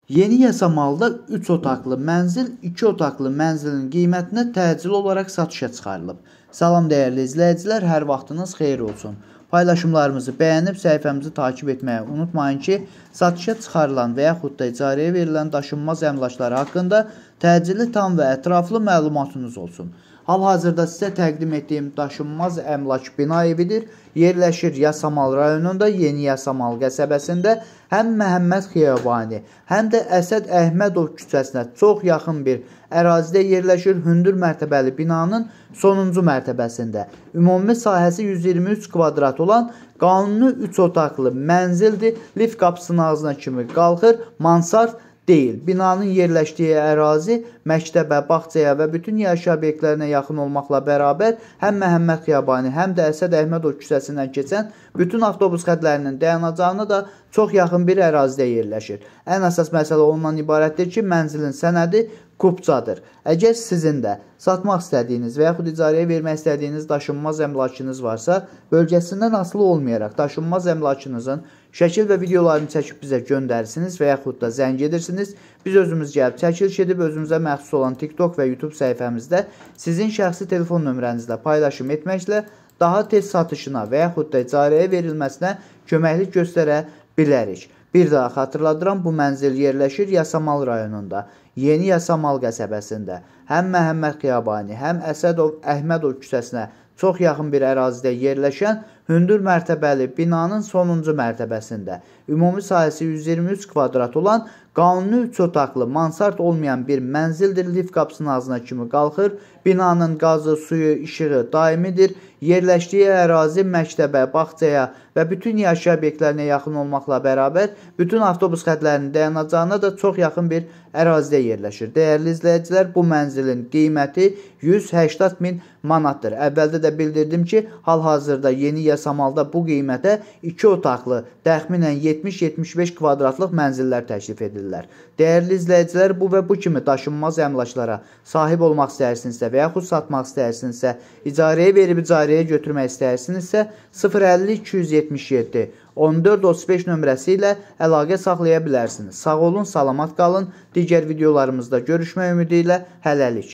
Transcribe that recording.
Yeni yasamalda 3 otaqlı mənzil 2 otaqlı mənzilin qiymətinə təcil olaraq satışa çıxarılıb. Salam dəyərli izləyicilər, hər vaxtınız xeyir olsun. Paylaşımlarımızı bəyənib səhifəmizi takib etməyi unutmayın ki, satışa çıxarılan və yaxud da icarəyə verilən daşınmaz əmlakları haqqında təcili, tam və ətraflı məlumatınız olsun. Hal-hazırda sizə təqdim etdiyim daşınmaz əmlak bina evidir. Yerləşir Yasamal rayonunda, Yeni Yasamal qəsəbəsində həm Məhəmməd Xiyabani, həm də Əsəd Əhmədov küçəsinə çox yaxın bir ərazidə yerləşir. Hündür mərtəbəli binanın sonuncu mərtəbəsində. Ümumi sahəsi 123 kvadrat olan qanuni 3 otaqlı mənzildir. Lift qapısının ağzına kimi qalxır, mansard deyil. Binanın yerləşdiyi ərazi məktəbə, bağçaya və bütün yaşayış obyektlərinə yaxın olmaqla bərabər həm Məhəmməd Xiyabani, həm də Əsəd Əhmədov küçəsindən keçən bütün avtobus xətlərinin dayanacağına da çox yaxın bir ərazidə yerləşir. Ən əsas məsələ ondan ibarətdir ki, mənzilin sənədi kupçadır. Əgər sizin də satmaq istədiyiniz və yaxud icarəyə vermək istədiyiniz daşınmaz əmlakınız varsa, bölgəsindən asılı olmayaraq daşınmaz əmlakınızın şəkil və videolarını çəkib bizə göndərirsiniz və yaxud da zəng edirsiniz. Biz özümüz gəlib çəkiliş edib özümüzə məxsus olan TikTok və YouTube səhifəmizdə sizin şəxsi telefon nömrənizlə paylaşım etməklə daha tez satışına və yaxud da icarəyə verilməsinə köməklik göstərə bilərik. Bir daha xatırladıram, bu mənzil yerləşir Yasamal rayonunda, Yeni Yasamal qəsəbəsində, həm Məhəmməd Xiyabani, həm Əsəd Əhmədov küçəsinə çox yaxın bir ərazidə yerləşən hündür mərtəbəli binanın sonuncu mərtəbəsində. Ümumi sahəsi 123 kvadrat olan qanuni 3 otaqlı mansard olmayan bir mənzildir. Lift qapısının ağzına kimi qalxır. Binanın qazı, suyu, işığı daimidir. Yerləşdiyi ərazi məktəbə, bağçaya və bütün yaşayış obyektlərinə yaxın olmaqla bərabər bütün avtobus xətlərinin dayanacağına da çox yaxın bir ərazidə yerləşir. Dəyərli izləyicilər, bu mənzilin qiyməti 180 min manatdır. Əvvəldə də bildirdim ki, hal-hazırda Yeni Yasamalda bu qiymətə 2 otaqlı, təxminən 70-75 kvadratlıq mənzillər təklif edirlər. Dəyərli izləyicilər, bu və bu kimi daşınmaz əmlaklara sahib olmaq istəyirsinizsə və yaxud satmaq istəyirsinizsə, icarəyə verib icarəyə götürmək istəyirsinizsə 050-277 1435 nömrəsi ilə əlaqə saxlaya bilərsiniz. Sağ olun, salamat qalın. Digər videolarımızda görüşmək ümidi ilə hələlik.